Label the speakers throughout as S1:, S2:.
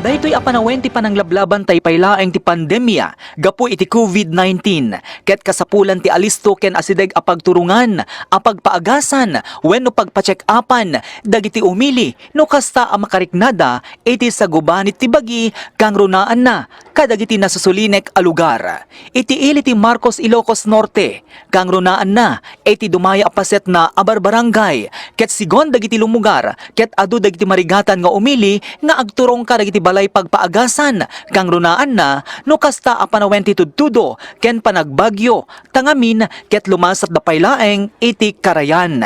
S1: Kadaytoy apanawenti pa ng lablaban tay paylaeng ti pandemya gapu iti COVID-19 ket kasapulan ti alisto ken asideg apagturungan apagpaagasan wenno pagpa-check upan dagiti umili no kasta a makariknada iti sagubanit ti bagi kang runaan na kadagiti nasusulinek a lugar. Iti ili ti Marcos Ilocos Norte kang runaan na iti dumaya apaset na abarbarangay ket sigon dagiti lumugar ket adu dagiti marigatan nga umili nga agturong ka dagiti balay pagpaagasan kang runaan na no kasta a panawenti tudtudo ken panagbagyo tangamin ket lumasat da paylaeng iti karayan.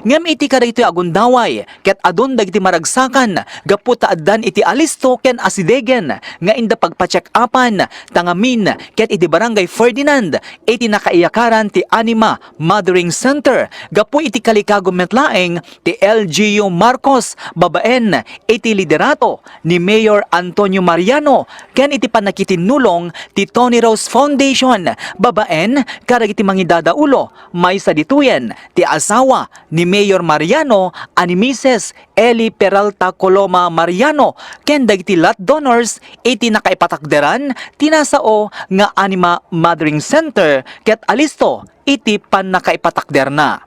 S1: Ngem iti kadaytoy agundaway ket adun dagiti maragsakan gapu ta addan iti alisto ken asidegen nga inda pagpa-check upan tangamin ket iti barangay Ferdinand iti nakaiyakaran ti Anima Mothering Center gapu iti kalikago metlaeng ti LGU Marcos babaen iti liderato ni Mayor Antonio Mariano ken iti panakitinulong ti Tony Rose Foundation babaen karagiti mangidadaulo may sadituyen ti asawa ni Mayor Mariano ani Mrs. Eli Peralta Coloma Mariano ken dagiti lot donors iti nakaipatakderan tinasao nga Anima Mothering Center ket alisto iti pannakaipatakder na.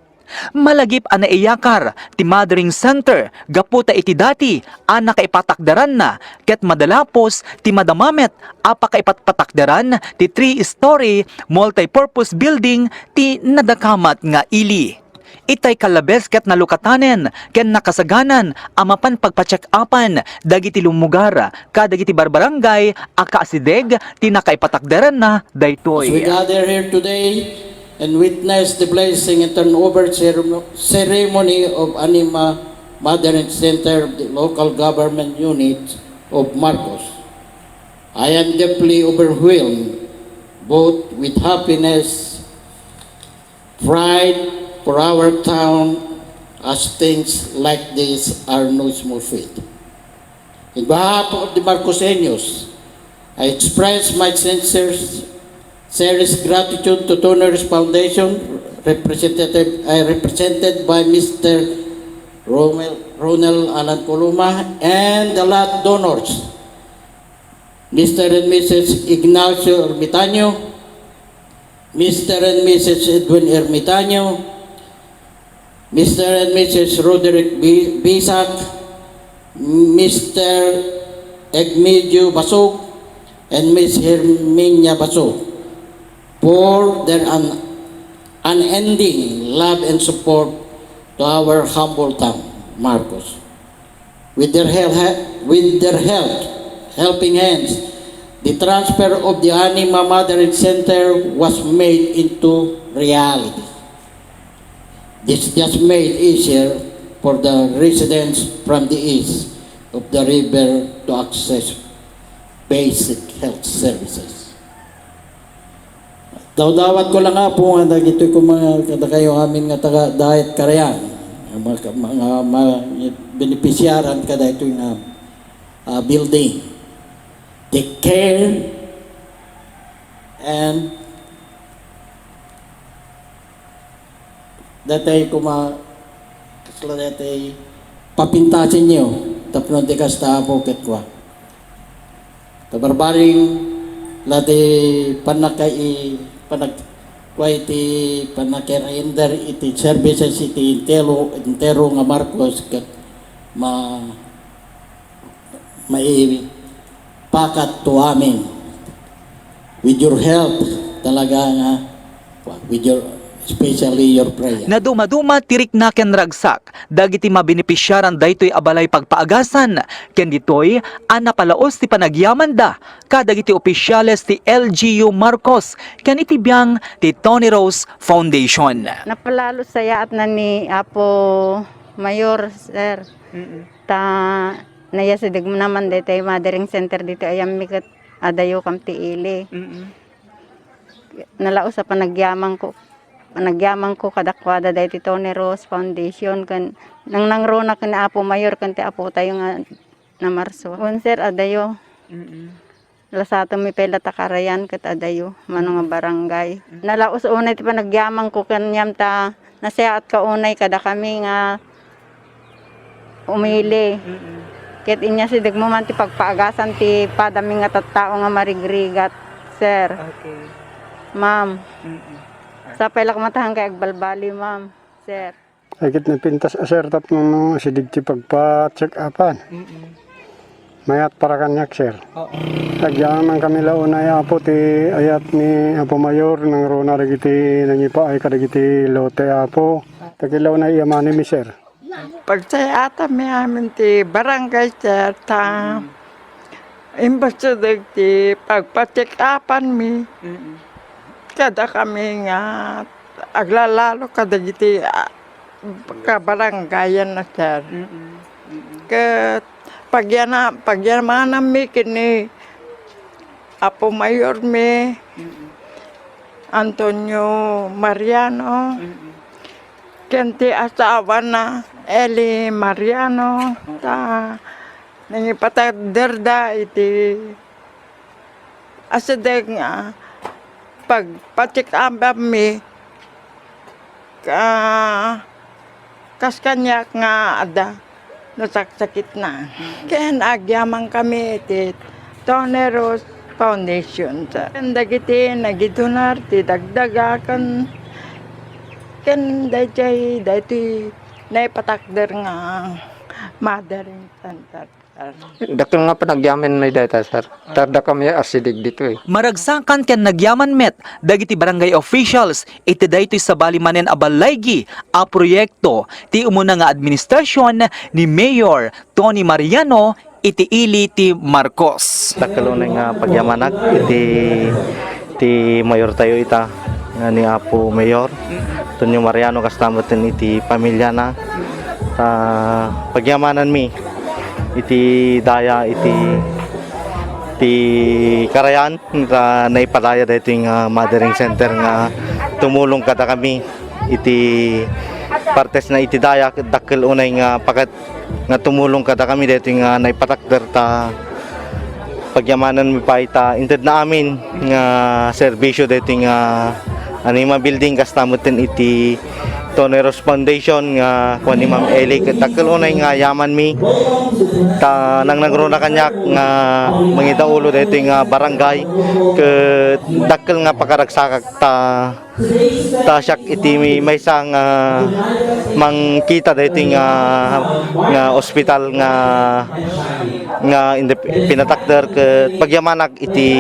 S1: Malagip ang naiyakar ti Mothering Center gaputa iti dati ang nakaipatakdaran na ket madalapos ti madamamet apakaipatpatakdaran ti 3-story multi-purpose building ti nadakamat nga ili. Itay kalabes ket nalukatanen ken nakasaganan amapan pagpa-check upan dagiti lumugar kadagiti barbarangay akaasideg ti nakaipatakdaran na daytoy.
S2: As we gather here today and witness the blessing and turnover ceremony of Anima Mothering Center of the local government unit of Marcos. I am deeply overwhelmed both with happiness, pride for our town as things like this are no small feat. In behalf of the Marcoseños, I express my serious gratitude to Toners Foundation, represented by Mr. Ronel Alan Coloma, and the lot donors, Mr. and Mrs. Ignacio Ermitaño, Mr. and Mrs. Edwin Ermitaño, Mr. and Mrs. Roderick Bisak, Mr. Egmedio Basog, and Ms. Herminia Basog, for their unending love and support to our humble town, Marcos. With their helping hands, the transfer of the Anima Mothering Center was made into reality. This just made easier for the residents from the east of the river to access basic health services. Dawat ko lang nga po nga dagito ko mga kada kayo amin nga taga Dayat Carayan, mga benepisyaran kada ito nga building. Take care and datay kasla datay papintasin niyo tapno di kasta pocket ko. Tabarbaring lati panakirender iti services iti intero nga Marcos ket pakat to amin with your help talaga nga with your especially your prayer.
S1: Na dumaduma tirik na ken ragsak dagiti mabenepisyaran daytoy abalay pagpaagasan ken ditoy napalaos ti panagyaman da kadagiti opisyales ti LGU Marcos ken iti biyang ti Tony Rose Foundation.
S3: Napalalo saya at na ni Apo Mayor sir. Ta nayasidig mo naman daytoy Mothering Center dito ayam miket adayo kam ti ili. Nalaos sa panagyaman ko kadakwada dahil ti Tony Rose Foundation kan nang nangrona kan Apo Mayor kan ti Apo tayo nga na Marso. Sir adayo. Lasato mi pela takarayan kat adayo mano nga barangay. Nalaos unay ti panagyaman ko kanyam ta nasaat ka unay kada kami nga umili. Ket inya si dagmo man ti pagpaagasan ti padami nga tattao nga marigrigat, sir.
S1: Okay.
S3: Ma'am. Sa pala kumatahan kay agbalbali, ma'am, sir.
S4: Agit na pintas sir tatlong no sidig ti pagpa-check upan. Mayat para kanyak sir. Agyaman kami launa ya po ti ayat ni Apo Mayor nang rona dagiti nangipa ay kadagiti lote apo. Tagilaw na iyamani mi sir.
S5: Pagsayata mi amin ti barangay sir ta imbas ti pagpa-check upan mi. Kada kami nga aglalalo kadagiti kabaranggayan na sir. Ket pagyamanan mi kini Apo Mayor mi Antonio Mariano kenti asawa na Eli Mariano ta nangipataderda iti asadeg nga pagpatik ambam mi kas kanyak nga ada nasaksakit na. Kaya agyaman kami iti Tony Rose Foundation. Dagiti nagidunar ti dagdagakan ken dayjay dayti naipatakder nga mothering center.
S6: Dakil nga panagyaman may data sir. Tarda kami asidig dito eh.
S1: Maragsakan ken nagyaman met dagiti barangay officials iti daytoy sa balimanen a balaygi a proyekto ti umuna nga administrasyon ni Mayor Tony Mariano iti ili ti Marcos.
S7: Dakil nga pagyamanak iti mayor tayo ita nga ni Apo Mayor Tonyo Mariano kastamoten iti pamilya na pagyamanan mi iti daya iti karayan nga naipadaya dito yung mothering center nga tumulong kada kami iti partes na iti daya dakil unay nga pakat nga tumulong kada kami dito yung naipatakder ta pagyamanan mi pa ita inted na amin nga serbisyo dito yung anima building kastamutin iti Tony Rose Foundation nga kuan ni Ma'am Eli dakil unay nga yaman mi ta nang nagruna kanyak nga mangita ulo dito nga barangay ke dakil nga pagaragsakak ta syak iti may sang mangkita dito nga ospital nga pinatakder ke pagyamanak iti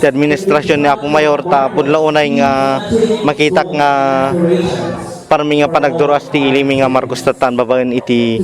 S7: administrasyon ni Apo Mayor ta pudla unay nga makita nga parmi nga panagduras ti ilimi nga Marcos Tatan babaen iti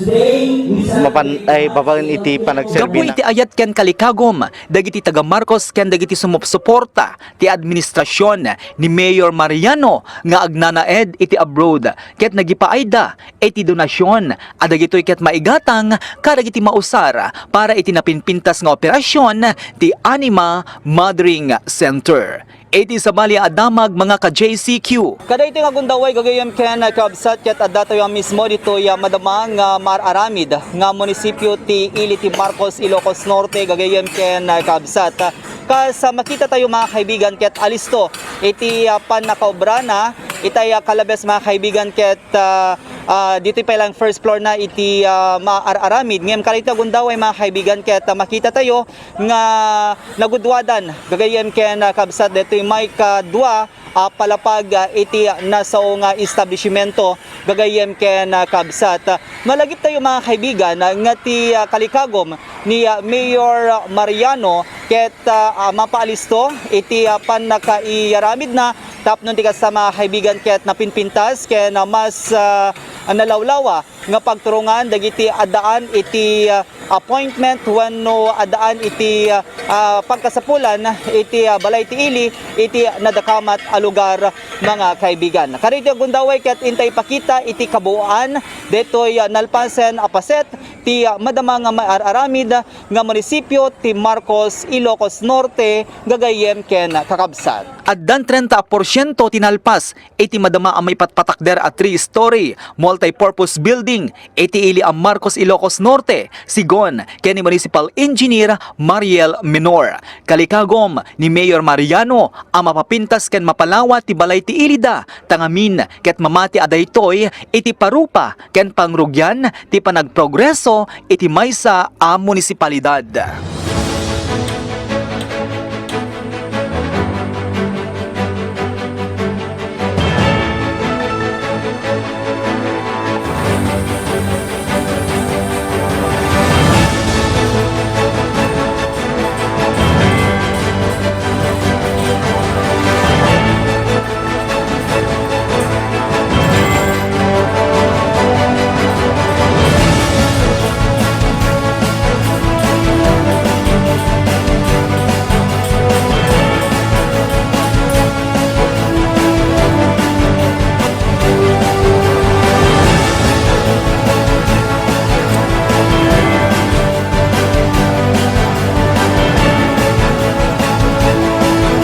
S7: panagserbi
S1: Gapu iti ayat ken kalikagom dagiti taga Marcos ken dagiti sumupsuporta ti administrasyon ni Mayor Mariano nga agnanaed iti abroad ket nagipaayda iti donasyon adagitoy ket maigatang kadagiti mausar para iti napinpintas nga operasyon ti Anima Mothering Center. Iti sa bali adamag mga ka-JCQ. Kada iti nga gundaway gagayam ken kabsat ket adda tayo mismo dito ya madamang mararamid nga munisipyo ti ili ti Marcos Ilocos Norte gagayam ken kabsat. Kas makita tayo mga kaibigan ket alisto iti pan nakaobra na itay kalabes mga kaibigan ket dito pa lang first floor na iti maararamid ngem kalita gundaway mga kaibigan ket makita tayo nga nagudwadan gagayem ken kabsat dito may kadua palapag iti nasao nga establishmento gagayem ken kabsat malagip tayo mga kaibigan nga ti kalikagom ni Mayor Mariano ket mapaalisto iti pan nakaiyaramid na tapnon ti kasama kaibigan ket napinpintas ken mas nalawlawa nga pagturungan dagiti adaan iti appointment wenno adaan iti pagkasapulan iti balay ti ili iti nadakamat a lugar mga kaibigan. Karito gundaway ket intay pakita iti kabuuan detoy nalpasen apaset ti madama nga maararamid nga munisipyo ti Marcos Ilocos Norte gagayem ken kakabsat. At dan 30% tinalpas, iti madama ang may patpatakder at 3-story multi-purpose building, iti ili ang Marcos Ilocos Norte, Sigon, kani Municipal Engineer Mariel Menor. Kalikagom ni Mayor Mariano, ang mapapintas ken mapalawa ti balay ti ilida, tangamin ket mamati adaytoy iti parupa ken pangrugyan ti panagprogreso iti maysa a munisipalidad.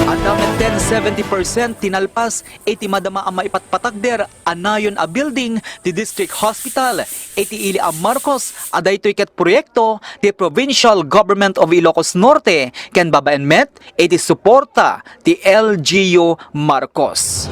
S1: Andam 70% tinalpas iti madama ang maipatpatagder anayon a building ti District Hospital iti ili a Marcos adaytoy ket proyekto ti Provincial Government of Ilocos Norte ken babaen met iti suporta ti LGU Marcos.